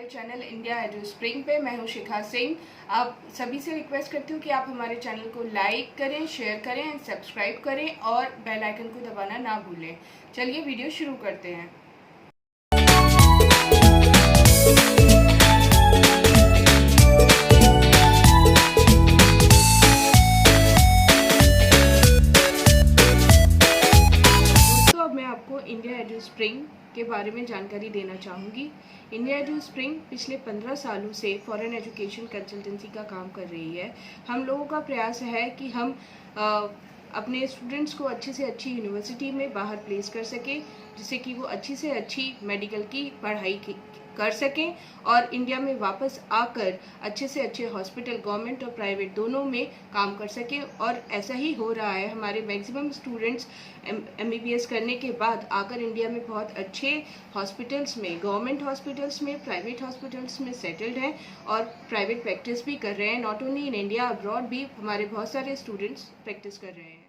हमारे channel India edu spring पे। मैं हूं शिखा सिंह। आप सभी से रिक्वेस्ट करती हूं कि आप हमारे चैनल को लाइक करें, शेयर करें एंड सब्सक्राइब करें और बेल आइकन को दबाना ना भूलें। चलिए वीडियो शुरू करते हैं। दोस्तों, अब मैं आपको इंडिया एडू स्प्रिंग के बारे में जानकारी देना चाहूँगी। इंडिया एडू स्प्रिंग पिछले 15 सालों से फॉरेन एजुकेशन कंसल्टेंसी का काम कर रही है। हम लोगों का प्रयास है कि हम अपने स्टूडेंट्स को अच्छी से अच्छी यूनिवर्सिटी में बाहर प्लेस कर सकें, जिससे कि वो अच्छी से अच्छी मेडिकल की पढ़ाई कर सकें और इंडिया में वापस आकर अच्छे से अच्छे हॉस्पिटल, गवर्नमेंट और प्राइवेट दोनों में काम कर सकें। और ऐसा ही हो रहा है। हमारे मैक्सिमम स्टूडेंट्स MBBS करने के बाद आकर इंडिया में बहुत अच्छे हॉस्पिटल्स में, गवर्नमेंट हॉस्पिटल्स में, प्राइवेट हॉस्पिटल्स में सेटल्ड हैं और प्राइवेट प्रैक्टिस भी कर रहे हैं। Not only in India, abroad भी हमारे बहुत सारे स्टूडेंट्स प्रैक्टिस कर रहे हैं।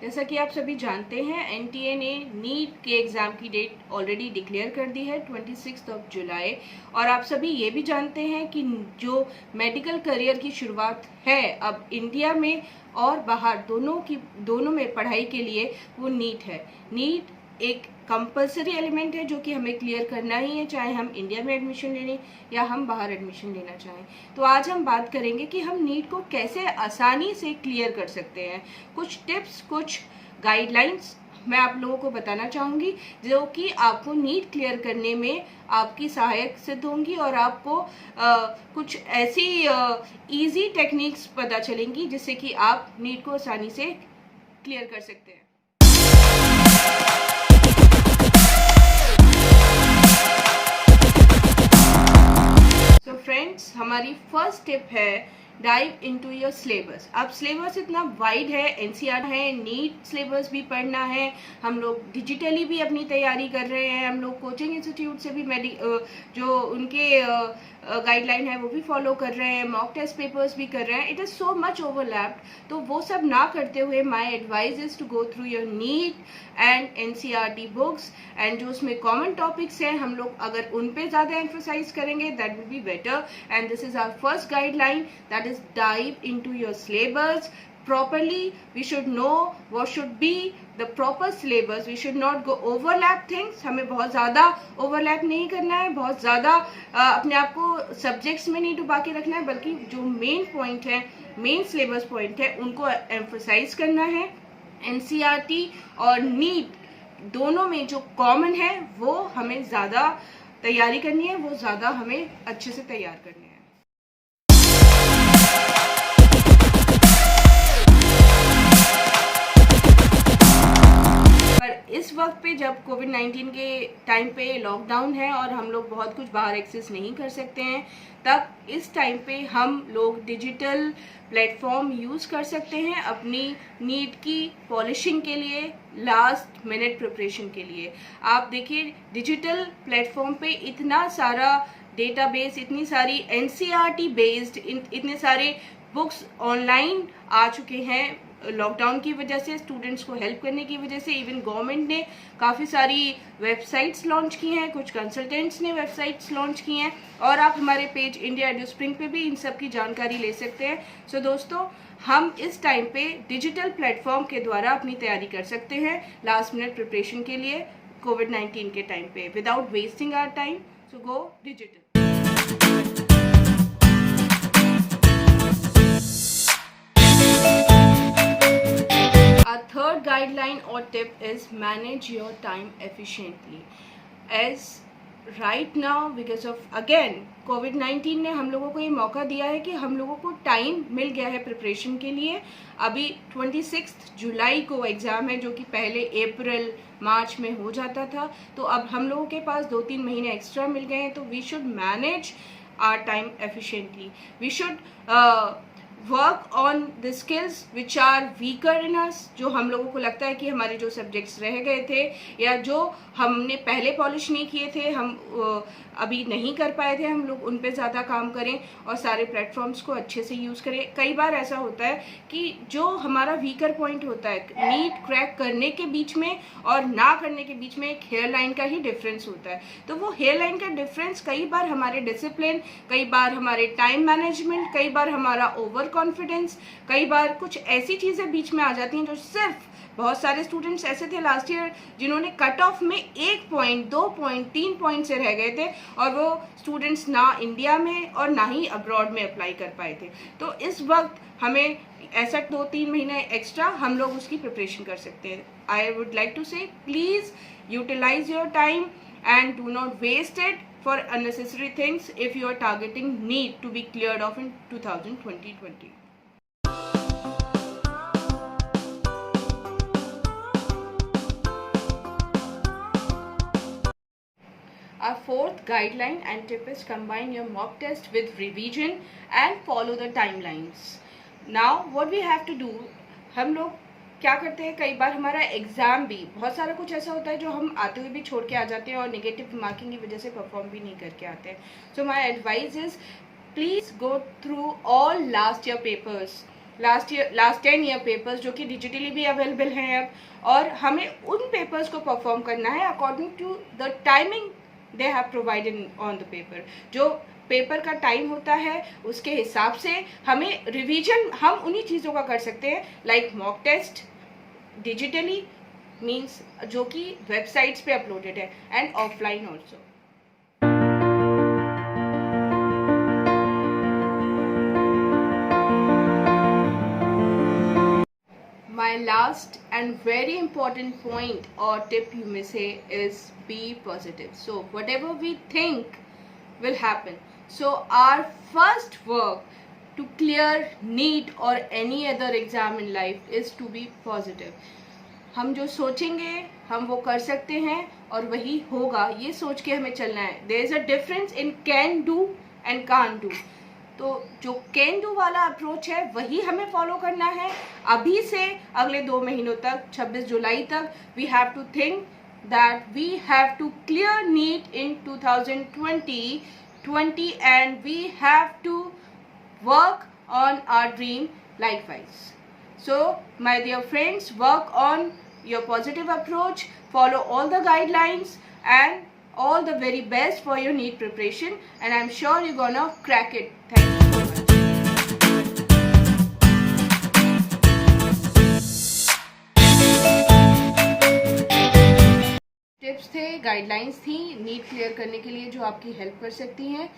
जैसा कि आप सभी जानते हैं, NTA ने नीट के एग्ज़ाम की डेट ऑलरेडी डिक्लेयर कर दी है 26 जुलाई। और आप सभी ये भी जानते हैं कि जो मेडिकल करियर की शुरुआत है अब इंडिया में और बाहर दोनों में पढ़ाई के लिए वो नीट है। नीट एक कंपलसरी एलिमेंट है जो कि हमें क्लियर करना ही है, चाहे हम इंडिया में एडमिशन लेने या हम बाहर एडमिशन लेना चाहें। तो आज हम बात करेंगे कि हम नीट को कैसे आसानी से क्लियर कर सकते हैं। कुछ टिप्स, कुछ गाइडलाइंस मैं आप लोगों को बताना चाहूँगी जो कि आपको नीट क्लियर करने में आपकी सहायक सिद्ध होंगी और आपको कुछ ऐसी इजी टेक्निक्स पता चलेंगी जिससे कि आप नीट को आसानी से क्लियर कर सकते हैं। तो फ्रेंड्स, हमारी फर्स्ट टिप है डाइव इनटू योर सिलेबस। अब सिलेबस इतना वाइड है, NCERT है, नीट सिलेबस भी पढ़ना है, हम लोग डिजिटली भी अपनी तैयारी कर रहे हैं, हम लोग कोचिंग इंस्टीट्यूट से भी जो उनके गाइडलाइन है वो भी फॉलो कर रहे हैं, मॉक टेस्ट पेपर्स भी कर रहे हैं। It is so much overlapped. तो वो सब ना करते हुए my advice is to go through your NEET and NCERT books and जो उसमें कॉमन टॉपिक्स हैं हम लोग अगर उन पे ज़्यादा एम्फोसाइज करेंगे that will be better. And this is our first guideline, that is dive into your syllabus properly. We should know what should be the proper syllabus. We should not go overlap things. हमें बहुत ज़्यादा overlap नहीं करना है, बहुत ज़्यादा अपने आप को सब्जेक्ट्स में नहीं डुबा के रखना है, बल्कि जो मेन पॉइंट है, मेन सिलेबस पॉइंट है, उनको एम्फोसाइज करना है। NCERT और नीट दोनों में जो कॉमन है वो हमें ज़्यादा तैयारी करनी है, वो ज़्यादा हमें अच्छे से तैयार करनी है। इस वक्त पे जब कोविड-19 के टाइम पे लॉकडाउन है और हम लोग बहुत कुछ बाहर एक्सेस नहीं कर सकते हैं, तब इस टाइम पे हम लोग डिजिटल प्लेटफॉर्म यूज़ कर सकते हैं अपनी नीट की पॉलिशिंग के लिए, लास्ट मिनट प्रिपरेशन के लिए। आप देखिए डिजिटल प्लेटफॉर्म पे इतना सारा डेटाबेस, इतनी सारी NCERT बेस्ड इतने सारे बुक्स ऑनलाइन आ चुके हैं लॉकडाउन की वजह से, स्टूडेंट्स को हेल्प करने की वजह से। इवन गवर्नमेंट ने काफ़ी सारी वेबसाइट्स लॉन्च की हैं, कुछ कंसल्टेंट्स ने वेबसाइट्स लॉन्च की हैं और आप हमारे पेज इंडिया एडू स्प्रिंग पे भी इन सब की जानकारी ले सकते हैं। सो दोस्तों, हम इस टाइम पे डिजिटल प्लेटफॉर्म के द्वारा अपनी तैयारी कर सकते हैं लास्ट मिनट प्रिपरेशन के लिए कोविड-19 के टाइम पे without wasting our time. So go digital. Third guideline or tip is manage your time efficiently. As right now, because of again COVID-19 ने हम लोगों को ये मौका दिया है कि हम लोगों को टाइम मिल गया है प्रिपरेशन के लिए। अभी 26 जुलाई को एग्ज़ाम है जो कि पहले अप्रैल मार्च में हो जाता था, तो अब हम लोगों के पास 2-3 महीने एक्स्ट्रा मिल गए हैं। तो we should manage our time efficiently. We should work on the skills which are weaker in us, जो हम लोगों को लगता है कि हमारे जो सब्जेक्ट्स रह गए थे या जो हमने पहले पॉलिश नहीं किए थे, हम अभी नहीं कर पाए थे हम लोग, उन पे ज़्यादा काम करें और सारे प्लेटफॉर्म्स को अच्छे से यूज़ करें। कई बार ऐसा होता है कि जो हमारा वीकर पॉइंट होता है नीट क्रैक करने के बीच में और ना करने के बीच में, एक हेयर लाइन का ही डिफरेंस होता है। तो वो हेयर लाइन का डिफरेंस कई बार हमारे डिसिप्लिन, कई बार हमारे टाइम मैनेजमेंट, कई बार हमारा ओवर कॉन्फिडेंस, कई बार कुछ ऐसी चीज़ें बीच में आ जाती हैं जो सिर्फ, बहुत सारे स्टूडेंट्स ऐसे थे लास्ट ईयर जिन्होंने कट ऑफ में 1 पॉइंट, 2 पॉइंट, 3 पॉइंट से रह गए थे और वो स्टूडेंट्स ना इंडिया में और ना ही अब्रॉड में अप्लाई कर पाए थे। तो इस वक्त हमें ऐसा 2-3 महीने एक्स्ट्रा हम लोग उसकी प्रिपरेशन कर सकते हैं। I would like to say please utilize your time and do not waste it for unnecessary things if you are targeting NEET to be cleared off in 2020. Our fourth guideline and tip is combine your mock test with revision and follow the timelines. Now what we have to do, हम लोग क्या करते हैं, कई बार हमारा exam भी बहुत सारा कुछ ऐसा होता है जो हम आते हुए भी छोड़ के आ जाते हैं और नेगेटिव मार्किंग की वजह से परफॉर्म भी नहीं करके आते हैं। So my advice is please go through all last year papers, last 10 year papers जो कि डिजिटली भी अवेलेबल हैं अब, और हमें उन पेपर्स को परफॉर्म करना है according to the timing they have provided on the paper. जो पेपर का टाइम होता है उसके हिसाब से हमें रिवीजन हम उन्हीं चीज़ों का कर सकते हैं, like mock test digitally means जो कि वेबसाइट्स पे अपलोडेड है, and offline also. My last and very important point or tip you may say is be positive. So whatever we think will happen. So our first work to clear NEET or any other exam in life is to be positive. हम जो सोचेंगे हम वो कर सकते हैं और वही होगा, ये सोच के हमें चलना है। There is a difference in can do and can't do. तो जो कैन डू वाला अप्रोच है वही हमें फॉलो करना है। अभी से अगले 2 महीनों तक, 26 जुलाई तक, we have to think that we have to clear NEET in 2020 and we have to work on our dream likewise. So my dear friends, work on your positive approach, follow all the guidelines, and all the very best for your NEET preparation, and I'm sure you're gonna crack it. Thank you so much. Tips थे, guidelines थी NEET clear करने के लिए जो आपकी help कर सकती हैं।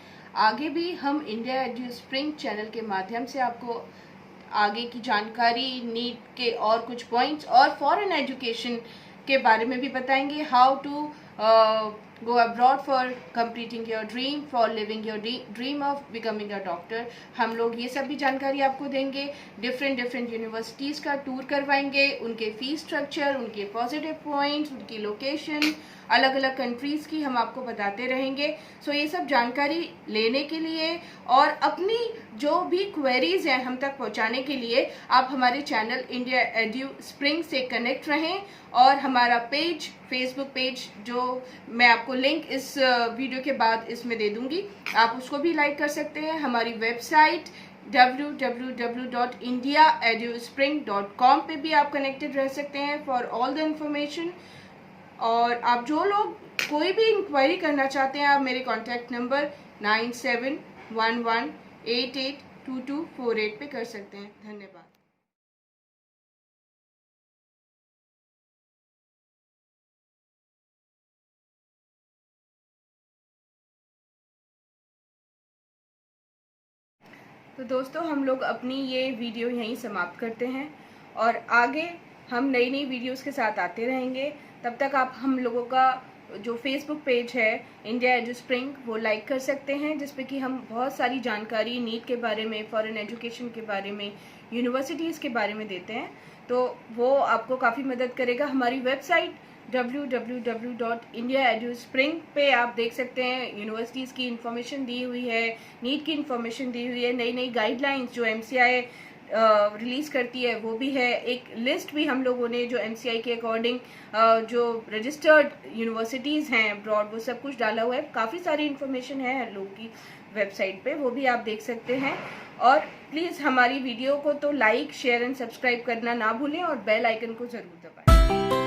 आगे भी हम इंडिया एडू स्प्रिंग चैनल के माध्यम से आपको आगे की जानकारी, नीट के और कुछ पॉइंट्स और फॉरेन एजुकेशन के बारे में भी बताएंगे। How to go abroad for completing your dream, for living your dream of becoming a doctor. हम लोग ये सब भी जानकारी आपको देंगे। डिफरेंट यूनिवर्सिटीज़ का टूर करवाएंगे, उनके फीस स्ट्रक्चर, उनके पॉजिटिव पॉइंट्स, उनकी लोकेशन, अलग अलग कंट्रीज़ की हम आपको बताते रहेंगे। सो ये सब जानकारी लेने के लिए और अपनी जो भी क्वेरीज हैं हम तक पहुंचाने के लिए आप हमारे चैनल इंडिया एडू स्प्रिंग से कनेक्ट रहें, और हमारा पेज, फेसबुक पेज, जो मैं आपको लिंक इस वीडियो के बाद इसमें दे दूंगी, आप उसको भी लाइक कर सकते हैं। हमारी वेबसाइट www.indiaeduspring.com पे भी आप कनेक्टेड रह सकते हैं फॉर ऑल द इंफॉर्मेशन। और आप जो लोग कोई भी इंक्वायरी करना चाहते हैं, आप मेरे कॉन्टैक्ट नंबर 9711882248 पे कर सकते हैं। धन्यवाद। तो दोस्तों, हम लोग अपनी ये वीडियो यहीं समाप्त करते हैं और आगे हम नई नई वीडियोस के साथ आते रहेंगे। तब तक आप हम लोगों का जो फेसबुक पेज है इंडिया एडू स्प्रिंग, वो लाइक कर सकते हैं, जिसपे कि हम बहुत सारी जानकारी नीट के बारे में, फॉरेन एजुकेशन के बारे में, यूनिवर्सिटीज़ के बारे में देते हैं। तो वो आपको काफ़ी मदद करेगा। हमारी वेबसाइट www.indiaeduspring पे आप देख सकते हैं, यूनिवर्सिटीज़ की इन्फॉर्मेशन दी हुई है, नीट की इन्फॉर्मेशन दी हुई है, नई नई गाइडलाइंस जो MCI रिलीज़ करती है वो भी है, एक लिस्ट भी हम लोगों ने जो एनसीआई के अकॉर्डिंग जो रजिस्टर्ड यूनिवर्सिटीज़ हैं अब्रॉड वो सब कुछ डाला हुआ है। काफ़ी सारी इन्फॉर्मेशन है हर लोग की वेबसाइट पे, वो भी आप देख सकते हैं। और प्लीज़ हमारी वीडियो को तो लाइक शेयर एंड सब्सक्राइब करना ना भूलें और बेल आइकन को ज़रूर दबाएं।